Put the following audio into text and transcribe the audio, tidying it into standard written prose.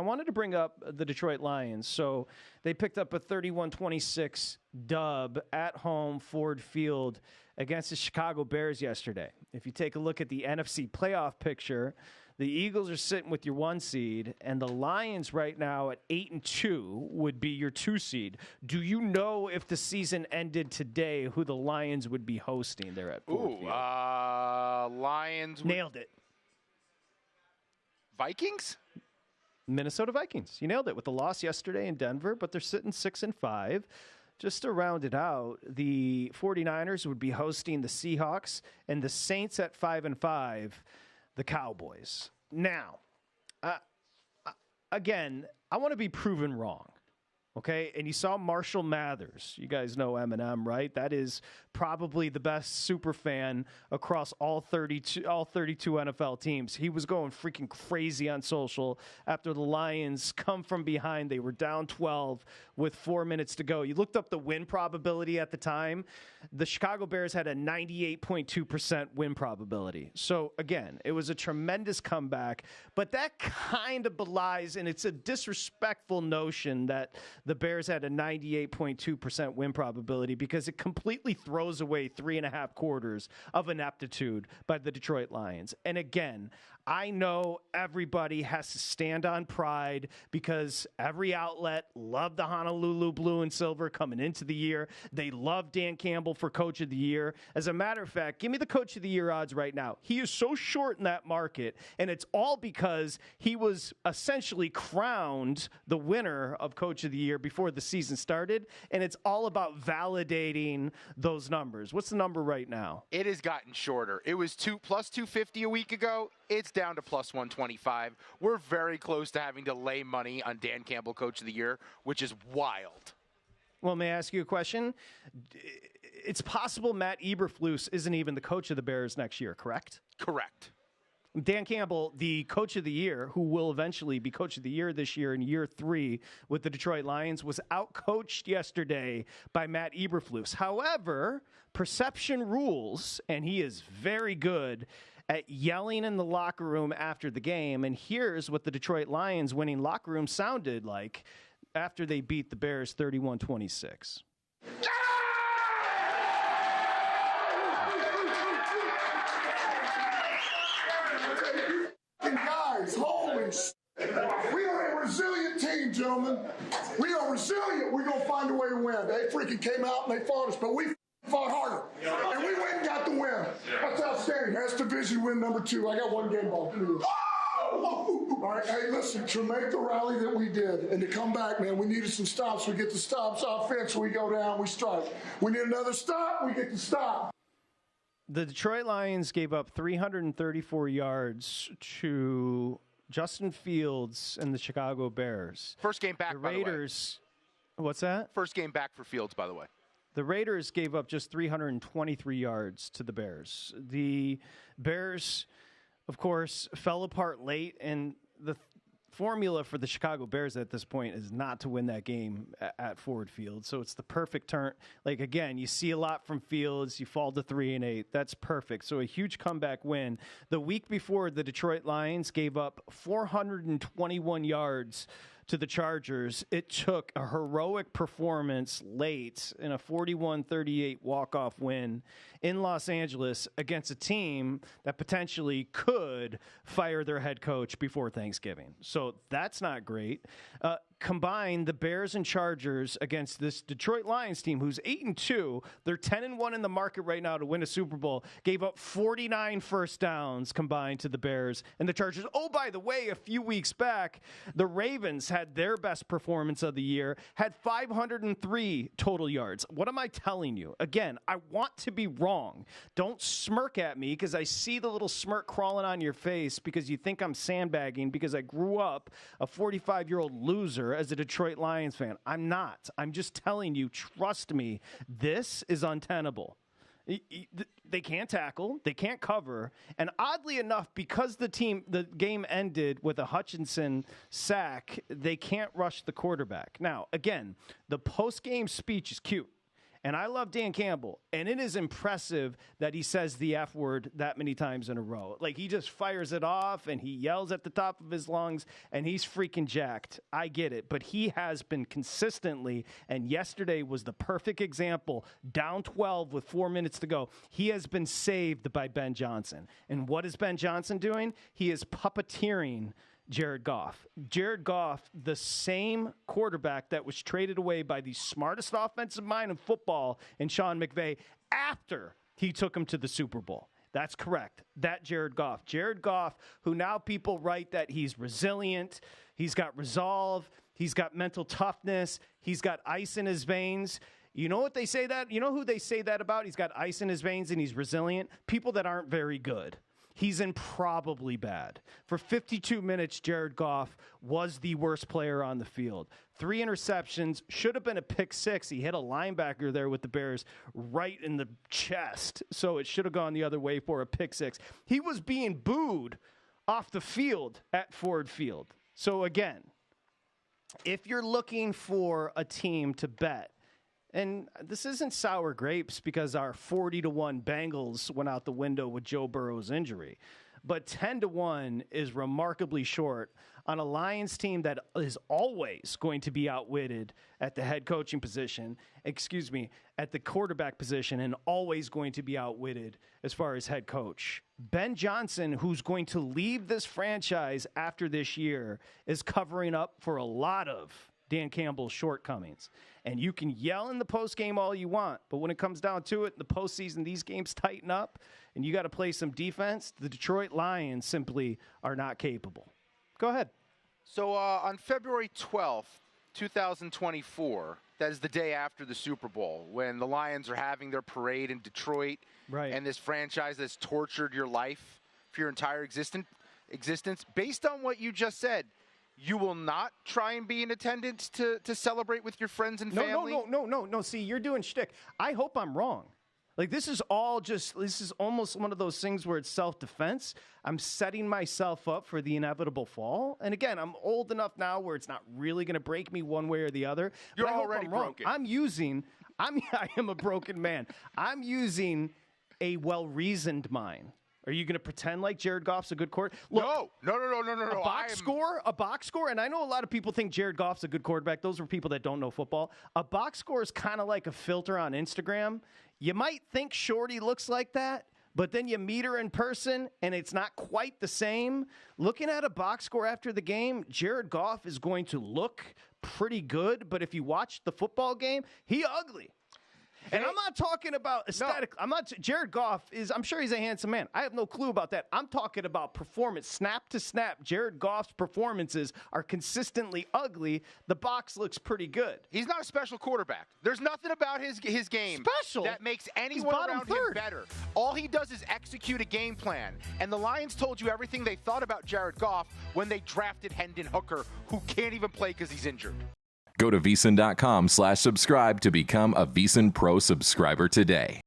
wanted to bring up the Detroit Lions. So they picked up a 31-26 dub at home, Ford Field, against the Chicago Bears yesterday. If you take a look at the NFC playoff picture, the Eagles are sitting with your 1 seed, and the Lions right now at 8-2 would be your 2 seed. Do you know if the season ended today, who the Lions would be hosting there at Ford Field? Lions. Nailed it. Vikings? Minnesota Vikings. You nailed it with the loss yesterday in Denver, but they're sitting 6-5. Just to round it out, the 49ers would be hosting the Seahawks, and the Saints at 5-5, the Cowboys. Now, again, I want to be proven wrong. Okay, and you saw Marshall Mathers. You guys know Eminem, right? That is probably the best super fan across all 32 NFL teams. He was going freaking crazy on social after the Lions come from behind. They were down 12 with 4 minutes to go. You looked up the win probability at the time. The Chicago Bears had a 98.2% win probability. So, again, it was a tremendous comeback, but that kind of belies, and it's a disrespectful notion that the Bears had a 98.2% win probability because it completely throws away 3.5 quarters of ineptitude by the Detroit Lions. And again, I know everybody has to stand on pride because every outlet loved the Honolulu blue and silver coming into the year. They love Dan Campbell for Coach of the Year. As a matter of fact, give me the Coach of the Year odds right now. He is so short in that market, and it's all because he was essentially crowned the winner of Coach of the Year before the season started, and it's all about validating those numbers. What's the number right now? It has gotten shorter. It was plus 250 a week ago. It's down to plus 125. We're very close to having to lay money on Dan Campbell Coach of the Year, which is wild. Well, may I ask you a question? It's possible Matt Eberflus isn't even the coach of the Bears next year, correct? Correct. Dan Campbell, the Coach of the Year, who will eventually be Coach of the Year this year in year 3 with the Detroit Lions, was outcoached yesterday by Matt Eberflus. However, perception rules, and he is very good at yelling in the locker room after the game. And here's what the Detroit Lions winning locker room sounded like after they beat the Bears 31-26. Guys, holy shit. We are a resilient team, gentlemen. We are resilient. We're going to find a way to win. They freaking came out and they fought us, but we fought harder. And we went and got the win. That's outstanding. That's division win number 2. I got one game ball. All right, hey, listen, to make the rally that we did and to come back, man, we needed some stops. We get the stops, offense, we go down, we strike. We need another stop, we get the stop. The Detroit Lions gave up 334 yards to Justin Fields and the Chicago Bears. First game back, by the way. Raiders, what's that? First game back for Fields, by the way. The Raiders gave up just 323 yards to the Bears. The Bears, of course, fell apart late, and the formula for the Chicago Bears at this point is not to win that game at Ford Field. So it's the perfect turn. Like, again, you see a lot from Fields. You fall to 3-8. That's perfect. So a huge comeback win. The week before, the Detroit Lions gave up 421 yards to the Chargers. It took a heroic performance late in a 41-38 walk-off win in Los Angeles against a team that potentially could fire their head coach before Thanksgiving. So that's not great. Combine the Bears and Chargers against this Detroit Lions team who's 8-2. They're 10-1 in the market right now to win a Super Bowl. Gave up 49 first downs combined to the Bears and the Chargers. Oh, by the way, a few weeks back, the Ravens had their best performance of the year, had 503 total yards. What am I telling you? Again, I want to be wrong. Don't smirk at me because I see the little smirk crawling on your face because you think I'm sandbagging because I grew up a 45-year-old loser as a Detroit Lions fan. I'm not. I'm just telling you, trust me, this is untenable. They can't tackle, they can't cover, and oddly enough, because the game ended with a Hutchinson sack, they can't rush the quarterback. Now, again, the post-game speech is cute, And I love Dan Campbell, and it is impressive that he says the F word that many times in a row. Like, he just fires it off, and he yells at the top of his lungs, and he's freaking jacked. I get it, but he has been consistently, and yesterday was the perfect example, down 12 with 4 minutes to go. He has been saved by Ben Johnson. And what is Ben Johnson doing? He is puppeteering Jared Goff. Jared Goff, the same quarterback that was traded away by the smartest offensive mind in football in Sean McVay after he took him to the Super Bowl. That's correct. That Jared Goff. Jared Goff, who now people write that he's resilient, he's got resolve, he's got mental toughness, he's got ice in his veins. You know what they say that? You know who they say that about? He's got ice in his veins and he's resilient? People that aren't very good. He's improbably bad. For 52 minutes, Jared Goff was the worst player on the field. 3 interceptions, should have been a pick 6. He hit a linebacker there with the Bears right in the chest, so it should have gone the other way for a pick 6. He was being booed off the field at Ford Field. So again, if you're looking for a team to bet, and this isn't sour grapes because our 40-1 Bengals went out the window with Joe Burrow's injury. But 10-1 is remarkably short on a Lions team that is always going to be outwitted at the head coaching position, at the quarterback position, and always going to be outwitted as far as head coach. Ben Johnson, who's going to leave this franchise after this year, is covering up for a lot of Dan Campbell's shortcomings. And you can yell in the postgame all you want, but when it comes down to it, in the postseason, these games tighten up, and you got to play some defense. The Detroit Lions simply are not capable. Go ahead. So on February 12th, 2024, that is the day after the Super Bowl, when the Lions are having their parade in Detroit, right, and this franchise that's tortured your life for your entire existence, based on what you just said, you will not try and be in attendance to celebrate with your friends and family? No. See, you're doing shtick. I hope I'm wrong. Like, this is almost one of those things where it's self-defense. I'm setting myself up for the inevitable fall. And again, I'm old enough now where it's not really going to break me one way or the other. You're already broken. I am a broken man. I'm using a well-reasoned mind. Are you going to pretend like Jared Goff's a good quarterback? No. A box score, and I know a lot of people think Jared Goff's a good quarterback. Those are people that don't know football. A box score is kind of like a filter on Instagram. You might think Shorty looks like that, but then you meet her in person, and it's not quite the same. Looking at a box score after the game, Jared Goff is going to look pretty good, but if you watch the football game, he ugly. And I'm not talking about aesthetic. No. Jared Goff I'm sure he's a handsome man. I have no clue about that. I'm talking about performance. Snap to snap, Jared Goff's performances are consistently ugly. The box looks pretty good. He's not a special quarterback. There's nothing about his game special that makes anyone around him better. All he does is execute a game plan. And the Lions told you everything they thought about Jared Goff when they drafted Hendon Hooker, who can't even play because he's injured. Go to VSiN.com/subscribe to become a VSiN Pro subscriber today.